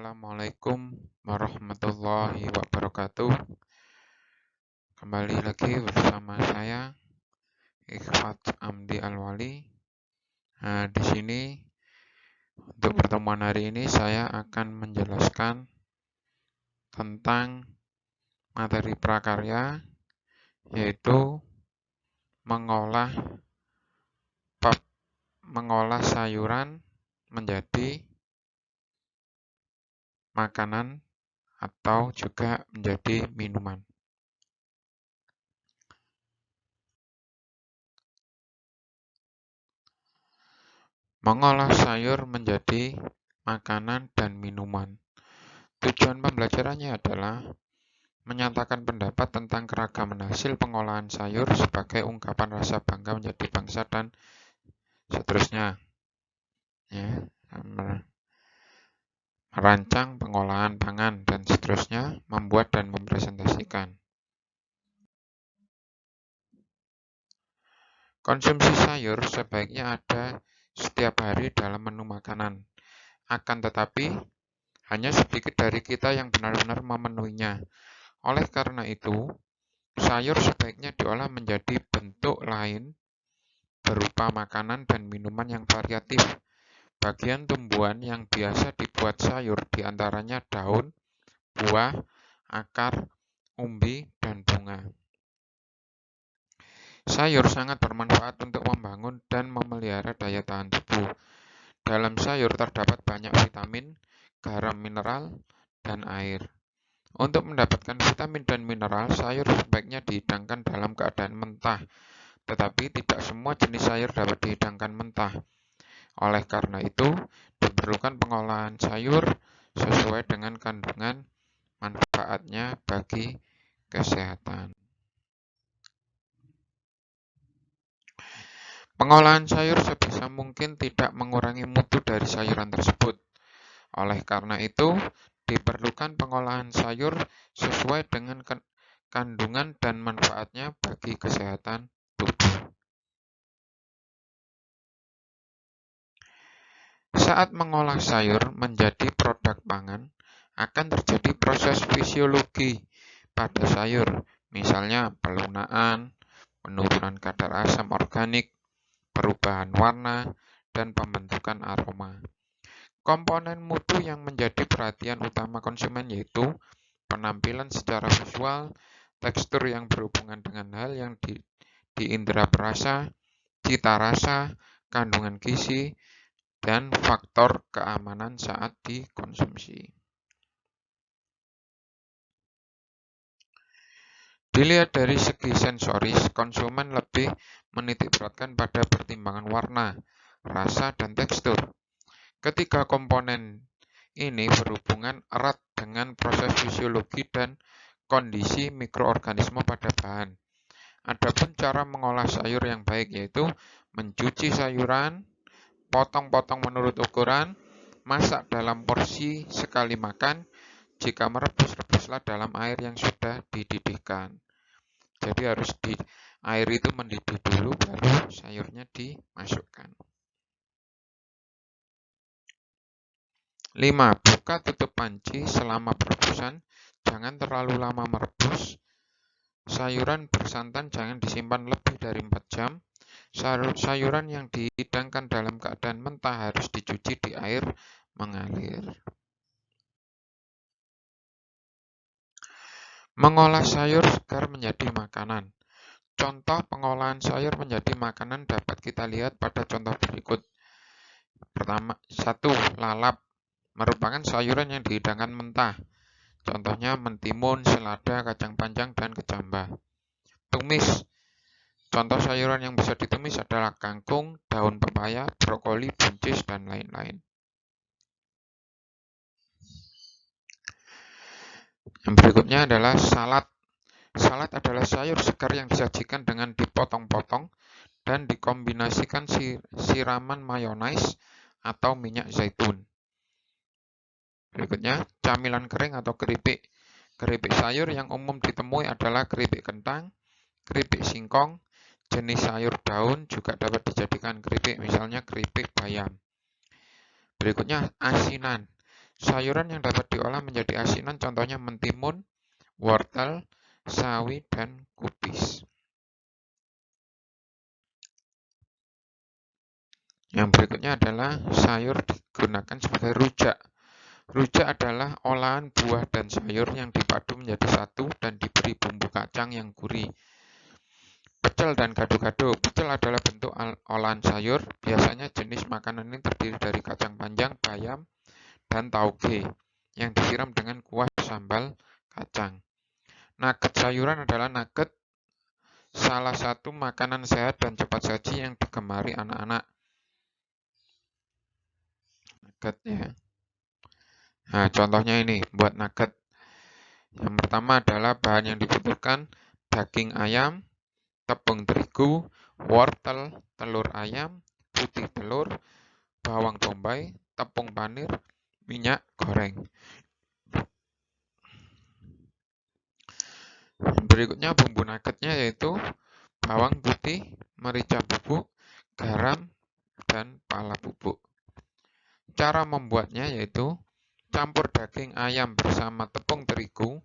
Assalamualaikum warahmatullahi wabarakatuh. Kembali lagi bersama saya Ikhfat Amdi Alwali. Di sini untuk pertemuan hari ini saya akan menjelaskan tentang materi prakarya, yaitu mengolah sayuran menjadi makanan atau juga menjadi minuman. Mengolah sayur menjadi makanan dan minuman. Tujuan pembelajarannya adalah menyatakan pendapat tentang keragaman hasil pengolahan sayur sebagai ungkapan rasa bangga menjadi bangsa dan seterusnya. Merancang pengolahan pangan dan seterusnya, membuat dan mempresentasikan. Konsumsi sayur sebaiknya ada setiap hari dalam menu makanan. Akan tetapi, hanya sedikit dari kita yang benar-benar memenuhinya. Oleh karena itu, sayur sebaiknya diolah menjadi bentuk lain berupa makanan dan minuman yang variatif. Bagian tumbuhan yang biasa dibuat sayur diantaranya daun, buah, akar, umbi, dan bunga. Sayur sangat bermanfaat untuk membangun dan memelihara daya tahan tubuh. Dalam sayur terdapat banyak vitamin, garam mineral, dan air. Untuk mendapatkan vitamin dan mineral, sayur sebaiknya dihidangkan dalam keadaan mentah. Tetapi tidak semua jenis sayur dapat dihidangkan mentah. Oleh karena itu, diperlukan pengolahan sayur sesuai dengan kandungan manfaatnya bagi kesehatan. Pengolahan sayur sebisa mungkin tidak mengurangi mutu dari sayuran tersebut. Oleh karena itu, diperlukan pengolahan sayur sesuai dengan kandungan dan manfaatnya bagi kesehatan tubuh. Saat mengolah sayur menjadi produk pangan, akan terjadi proses fisiologi pada sayur, misalnya pelunaan, penurunan kadar asam organik, perubahan warna, dan pembentukan aroma. Komponen mutu yang menjadi perhatian utama konsumen yaitu penampilan secara visual, tekstur yang berhubungan dengan hal yang di indera perasa, cita rasa, kandungan gizi, dan faktor keamanan saat dikonsumsi. Dilihat dari segi sensoris, konsumen lebih menitikberatkan pada pertimbangan warna, rasa, dan tekstur. Ketiga komponen ini berhubungan erat dengan proses fisiologi dan kondisi mikroorganisme pada bahan. Adapun cara mengolah sayur yang baik yaitu mencuci sayuran, potong-potong menurut ukuran, masak dalam porsi sekali makan, jika merebus, rebuslah dalam air yang sudah dididihkan. Jadi harus air itu mendidih dulu, baru sayurnya dimasukkan. 5. Buka tutup panci selama perebusan, jangan terlalu lama merebus. Sayuran bersantan jangan disimpan lebih dari 4 jam. Sayuran yang dihidangkan dalam keadaan mentah harus dicuci di air mengalir. Mengolah sayur segar menjadi makanan. Contoh pengolahan sayur menjadi makanan dapat kita lihat pada contoh berikut. Pertama, 1. Lalap merupakan sayuran yang dihidangkan mentah. Contohnya mentimun, selada, kacang panjang, dan kecambah. Tumis. Contoh sayuran yang bisa ditumis adalah kangkung, daun pepaya, brokoli, buncis, dan lain-lain. Yang berikutnya adalah salad. Salad adalah sayur segar yang disajikan dengan dipotong-potong dan dikombinasikan siraman mayonaise atau minyak zaitun. Berikutnya, camilan kering atau keripik. Keripik sayur yang umum ditemui adalah keripik kentang, keripik singkong. Jenis sayur daun juga dapat dijadikan keripik, misalnya keripik bayam. Berikutnya, asinan. Sayuran yang dapat diolah menjadi asinan contohnya mentimun, wortel, sawi, dan kubis. Yang berikutnya adalah sayur digunakan sebagai rujak. Rujak adalah olahan buah dan sayur yang dipadu menjadi satu dan diberi bumbu kacang yang gurih. Pecel dan gado-gado. Pecel adalah bentuk olahan sayur. Biasanya jenis makanan ini terdiri dari kacang panjang, bayam, dan tauge yang disiram dengan kuah sambal kacang. Nugget sayuran adalah nugget, salah satu makanan sehat dan cepat saji yang digemari anak-anak. Nugget ya. Nah, contohnya ini buat nugget. Yang pertama adalah bahan yang dibutuhkan: daging ayam, tepung terigu, wortel, telur ayam, putih telur, bawang bombay, tepung panir, minyak goreng. Berikutnya bumbu nuggetnya yaitu bawang putih, merica bubuk, garam, dan pala bubuk. Cara membuatnya yaitu campur daging ayam bersama tepung terigu,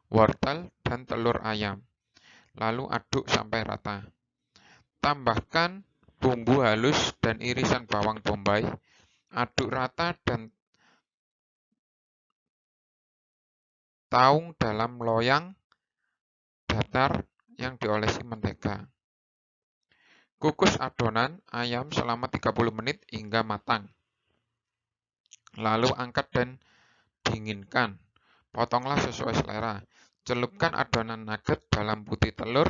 wortel, dan telur ayam. Lalu aduk sampai rata. Tambahkan bumbu halus dan irisan bawang bombay. Aduk rata dan taung dalam loyang datar yang diolesi mentega. Kukus adonan ayam selama 30 menit hingga matang. Lalu angkat dan dinginkan. Potonglah sesuai selera. Celupkan adonan nugget dalam putih telur,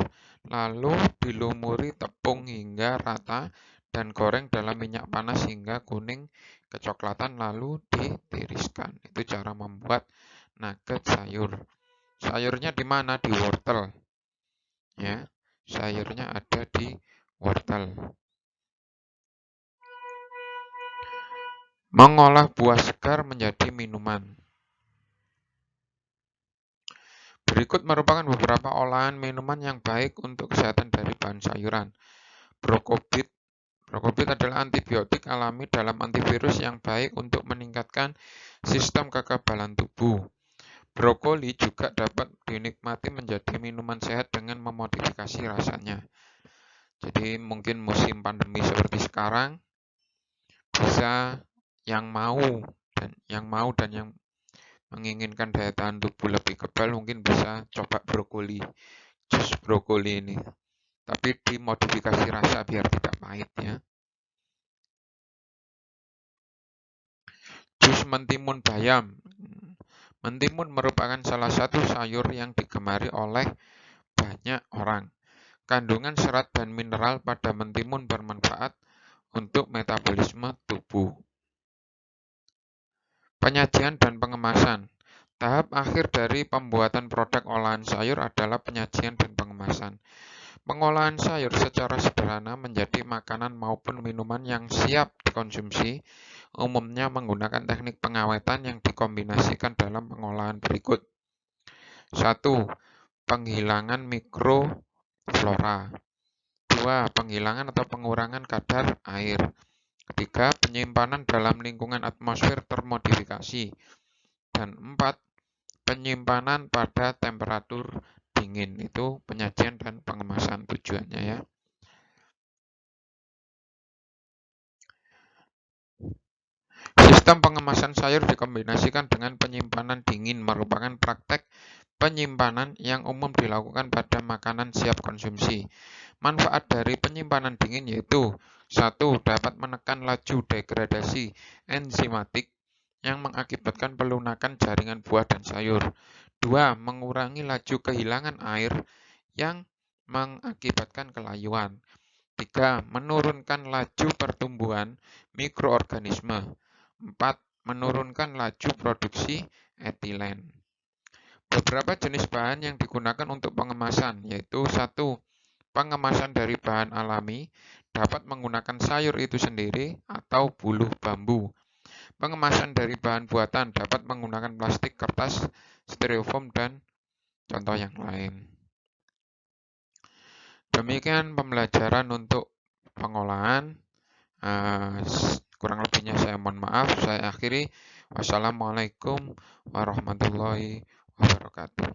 lalu dilumuri tepung hingga rata dan goreng dalam minyak panas hingga kuning kecoklatan, lalu ditiriskan. Itu cara membuat nugget sayur. Sayurnya di mana? Di wortel. Ya, sayurnya ada di wortel. Mengolah buah segar menjadi minuman. Berikut merupakan beberapa olahan minuman yang baik untuk kesehatan dari bahan sayuran. Brokobit. Brokobit adalah antibiotik alami dalam antivirus yang baik untuk meningkatkan sistem kekebalan tubuh. Brokoli juga dapat dinikmati menjadi minuman sehat dengan memodifikasi rasanya. Jadi mungkin musim pandemi seperti sekarang bisa yang mau dan yang menginginkan daya tahan tubuh lebih kebal mungkin bisa coba brokoli, jus brokoli ini. Tapi dimodifikasi rasa biar tidak pahit ya. Jus mentimun bayam. Mentimun merupakan salah satu sayur yang digemari oleh banyak orang. Kandungan serat dan mineral pada mentimun bermanfaat untuk metabolisme tubuh. Penyajian dan pengemasan. Tahap akhir dari pembuatan produk olahan sayur adalah penyajian dan pengemasan. Pengolahan sayur secara sederhana menjadi makanan maupun minuman yang siap dikonsumsi, umumnya menggunakan teknik pengawetan yang dikombinasikan dalam pengolahan berikut. 1. Penghilangan mikroflora. 2. Penghilangan atau pengurangan kadar air. 3. Penyimpanan dalam lingkungan atmosfer termodifikasi. Dan 4. Penyimpanan pada temperatur dingin. Itu penyajian dan pengemasan tujuannya ya. Sistem pengemasan sayur dikombinasikan dengan penyimpanan dingin merupakan praktek penyimpanan yang umum dilakukan pada makanan siap konsumsi. Manfaat dari penyimpanan dingin yaitu 1. Dapat menekan laju degradasi enzimatik yang mengakibatkan pelunakan jaringan buah dan sayur. 2. Mengurangi laju kehilangan air yang mengakibatkan kelayuan. 3. Menurunkan laju pertumbuhan mikroorganisme. 4. Menurunkan laju produksi etilen. Beberapa jenis bahan yang digunakan untuk pengemasan yaitu 1. Pengemasan dari bahan alami dapat menggunakan sayur itu sendiri atau buluh bambu. Pengemasan dari bahan buatan dapat menggunakan plastik, kertas, styrofoam, dan contoh yang lain. Demikian pembelajaran untuk pengolahan. Kurang lebihnya saya mohon maaf. Saya akhiri. Wassalamualaikum warahmatullahi wabarakatuh.